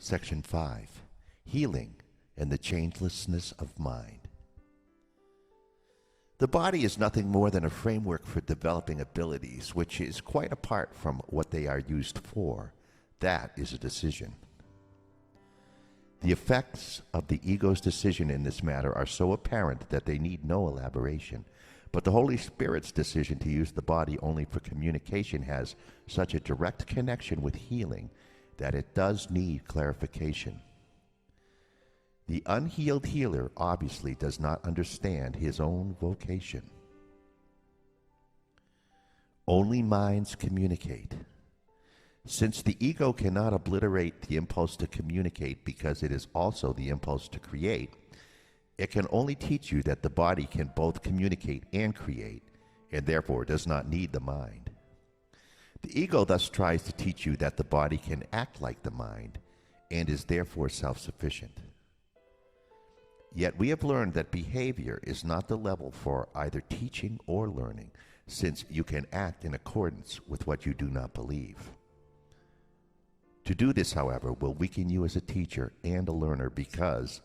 Section 5. Healing and the Changelessness of Mind. The body is nothing more than a framework for developing abilities, which is quite apart from what they are used for. That is a decision. The effects of the ego's decision in this matter are so apparent that they need no elaboration. But the Holy Spirit's decision to use the body only for communication has such a direct connection with healing that it does need clarification. The unhealed healer obviously does not understand his own vocation. Only minds communicate. Since the ego cannot obliterate the impulse to communicate because it is also the impulse to create, it can only teach you that the body can both communicate and create, and therefore does not need the mind. The ego thus tries to teach you that the body can act like the mind, and is therefore self-sufficient. Yet we have learned that behavior is not the level for either teaching or learning, since you can act in accordance with what you do not believe. To do this, however, will weaken you as a teacher and a learner because,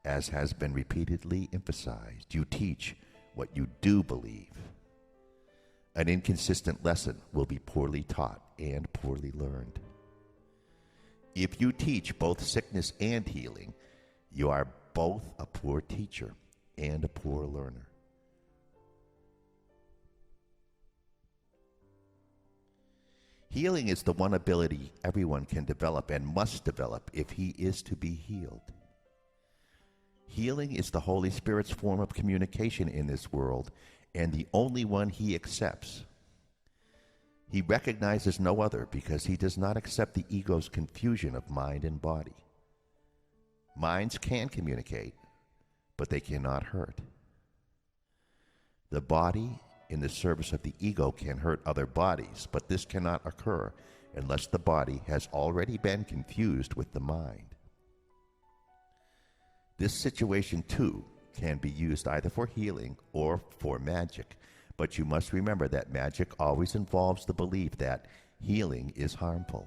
as has been repeatedly emphasized, you teach what you do believe. An inconsistent lesson will be poorly taught and poorly learned. If you teach both sickness and healing, you are both a poor teacher and a poor learner. Healing is the one ability everyone can develop and must develop if he is to be healed. Healing is the Holy Spirit's form of communication in this world, and the only one he accepts. He recognizes no other because he does not accept the ego's confusion of mind and body. Minds can communicate, but they cannot hurt. The body in the service of the ego can hurt other bodies, but this cannot occur unless the body has already been confused with the mind. This situation, too, can be used either for healing or for magic, but you must remember that magic always involves the belief that healing is harmful.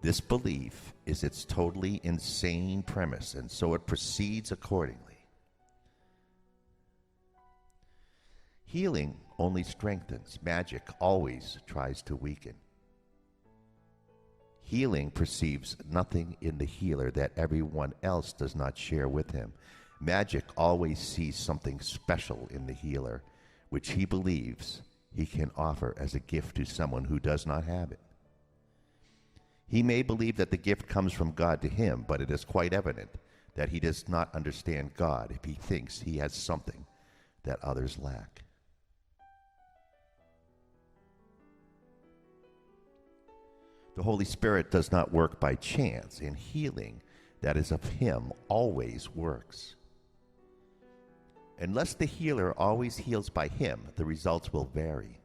This belief is its totally insane premise, and so it proceeds accordingly. Healing only strengthens. Magic always tries to weaken. Healing perceives nothing in the healer that everyone else does not share with him. Magic always sees something special in the healer, which he believes he can offer as a gift to someone who does not have it. He may believe that the gift comes from God to him, but it is quite evident that he does not understand God if he thinks he has something that others lack. The Holy Spirit does not work by chance, and healing that is of him always works. Unless the healer always heals by him, the results will vary.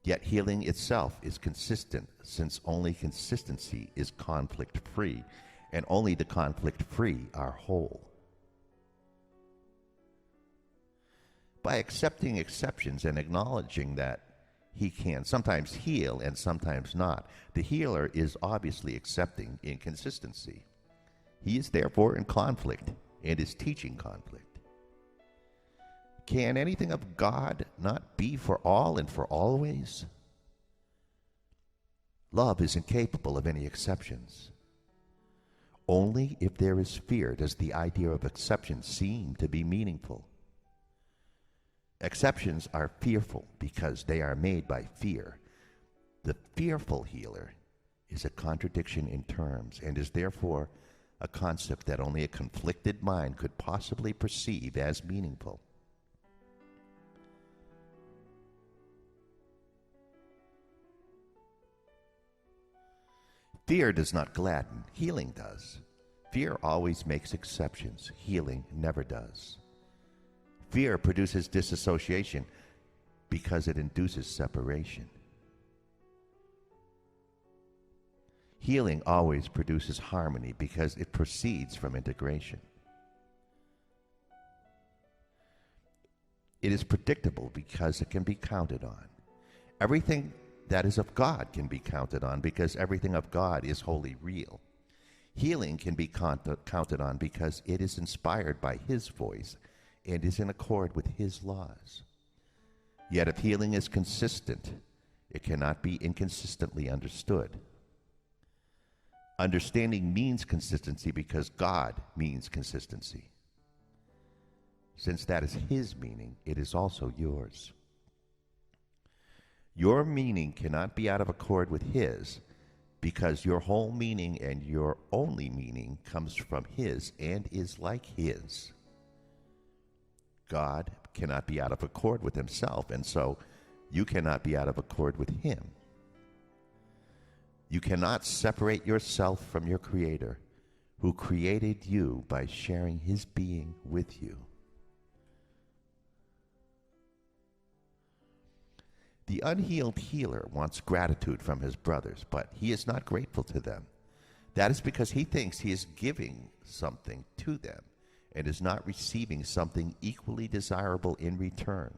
Yet healing itself is consistent, since only consistency is conflict-free, and only the conflict-free are whole. By accepting exceptions and acknowledging that he can sometimes heal and sometimes not, the healer is obviously accepting inconsistency. He is therefore in conflict and is teaching conflict. Can anything of God not be for all and for always? Love is incapable of any exceptions. Only if there is fear does the idea of exception seem to be meaningful. Exceptions are fearful because they are made by fear. The fearful healer is a contradiction in terms and is therefore a concept that only a conflicted mind could possibly perceive as meaningful. Fear does not gladden, healing does. Fear always makes exceptions, healing never does. Fear produces disassociation because it induces separation. Healing always produces harmony because it proceeds from integration. It is predictable because it can be counted on. Everything that is of God can be counted on because everything of God is wholly real. Healing can be counted on because it is inspired by His voice and is in accord with His laws. Yet if healing is consistent, it cannot be inconsistently understood. Understanding means consistency because God means consistency. Since that is His meaning, it is also yours. Your meaning cannot be out of accord with His because your whole meaning and your only meaning comes from His and is like His. God cannot be out of accord with Himself, and so you cannot be out of accord with Him. You cannot separate yourself from your Creator, who created you by sharing His being with you. The unhealed healer wants gratitude from his brothers, but he is not grateful to them. That is because he thinks he is giving something to them and is not receiving something equally desirable in return.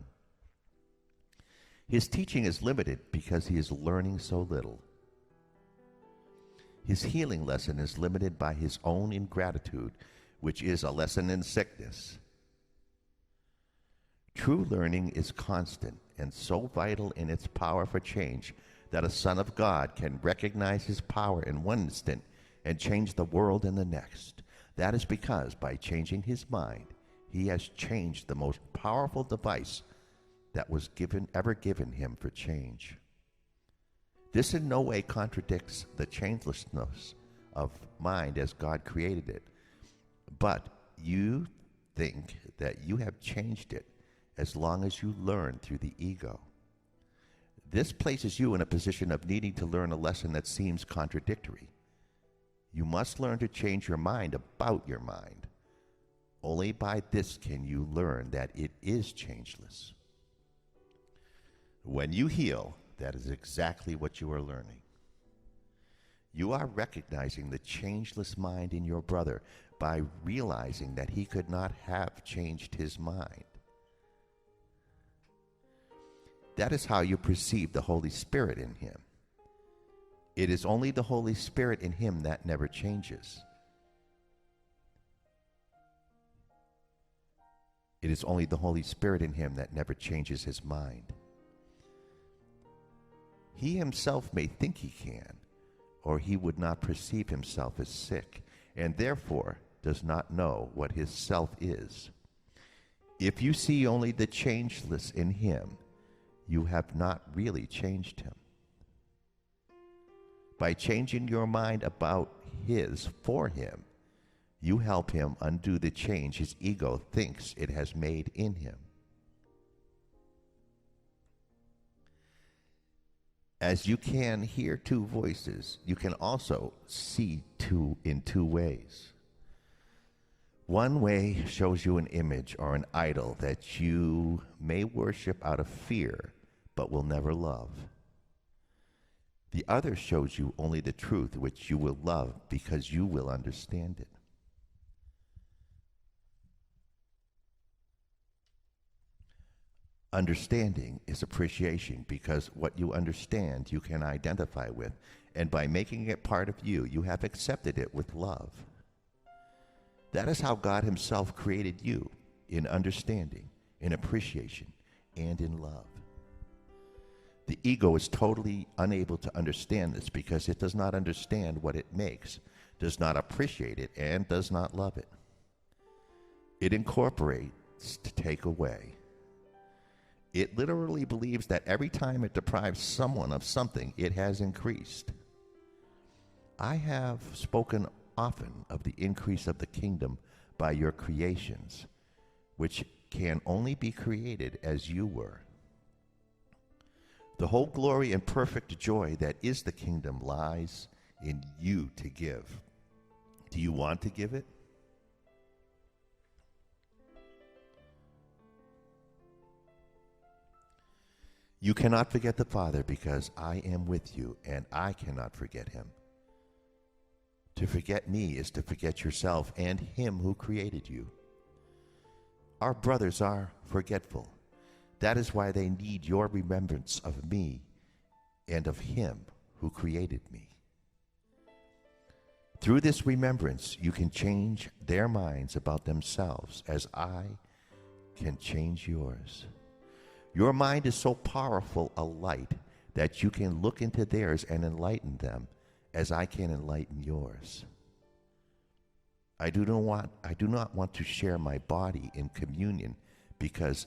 His teaching is limited because he is learning so little. His healing lesson is limited by his own ingratitude, which is a lesson in sickness. True learning is constant and so vital in its power for change that a son of God can recognize his power in one instant and change the world in the next. That is because by changing his mind, he has changed the most powerful device that was ever given him for change. This in no way contradicts the changelessness of mind as God created it, but you think that you have changed it as long as you learn through the ego. This places you in a position of needing to learn a lesson that seems contradictory. You must learn to change your mind about your mind. Only by this can you learn that it is changeless. When you heal, that is exactly what you are learning. You are recognizing the changeless mind in your brother by realizing that he could not have changed his mind. That is how you perceive the Holy Spirit in him. It is only the Holy Spirit in him that never changes. It is only the Holy Spirit in him that never changes his mind. He himself may think he can, or he would not perceive himself as sick, and therefore does not know what his self is. If you see only the changeless in him, you have not really changed him. By changing your mind about his for him, you help him undo the change his ego thinks it has made in him. As you can hear two voices, you can also see two in two ways. One way shows you an image or an idol that you may worship out of fear, but will never love. The other shows you only the truth which you will love because you will understand it. Understanding is appreciation because what you understand you can identify with, and by making it part of you, you have accepted it with love. That is how God himself created you, in understanding, in appreciation, and in love. The ego is totally unable to understand this because it does not understand what it makes, does not appreciate it, and does not love it. It incorporates to take away. It literally believes that every time it deprives someone of something, it has increased. I have spoken often of the increase of the kingdom by your creations, which can only be created as you were. The whole glory and perfect joy that is the kingdom lies in you to give. Do you want to give it? You cannot forget the Father because I am with you, and I cannot forget him. To forget me is to forget yourself and him who created you. Our brothers are forgetful. That is why they need your remembrance of me and of Him who created me. Through this remembrance, you can change their minds about themselves as I can change yours. Your mind is so powerful a light that you can look into theirs and enlighten them as I can enlighten yours. I do not want to share my body in communion because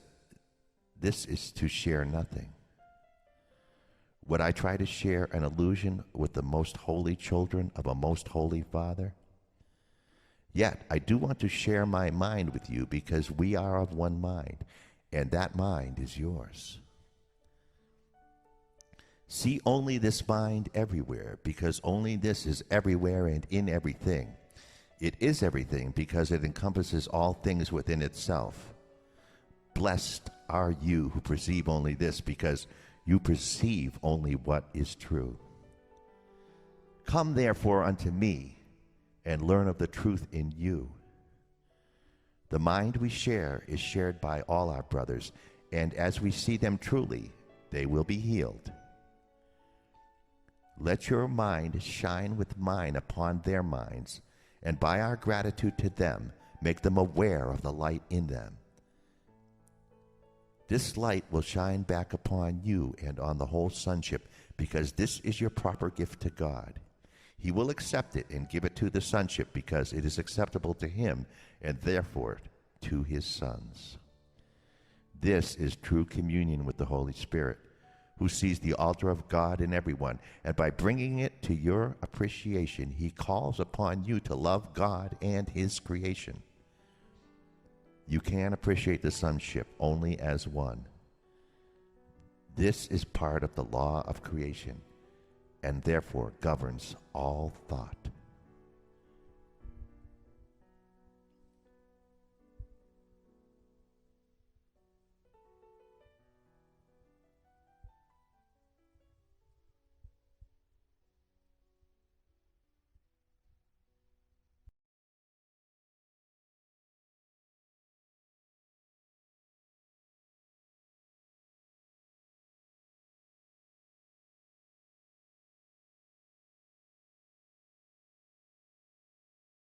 this is to share nothing. Would I try to share an illusion with the most holy children of a most holy Father? Yet I do want to share my mind with you because we are of one mind, and that mind is yours. See only this mind everywhere, because only this is everywhere and in everything. It is everything because it encompasses all things within itself. Blessed are you who perceive only this, because you perceive only what is true. Come therefore unto me, and learn of the truth in you. The mind we share is shared by all our brothers, and as we see them truly, they will be healed. Let your mind shine with mine upon their minds, and by our gratitude to them, make them aware of the light in them. This light will shine back upon you and on the whole sonship, because this is your proper gift to God. He will accept it and give it to the sonship because it is acceptable to Him and therefore to His sons. This is true communion with the Holy Spirit, who sees the altar of God in everyone, and by bringing it to your appreciation, He calls upon you to love God and His creation. You can appreciate the sonship only as one. This is part of the law of creation, and therefore governs all thought.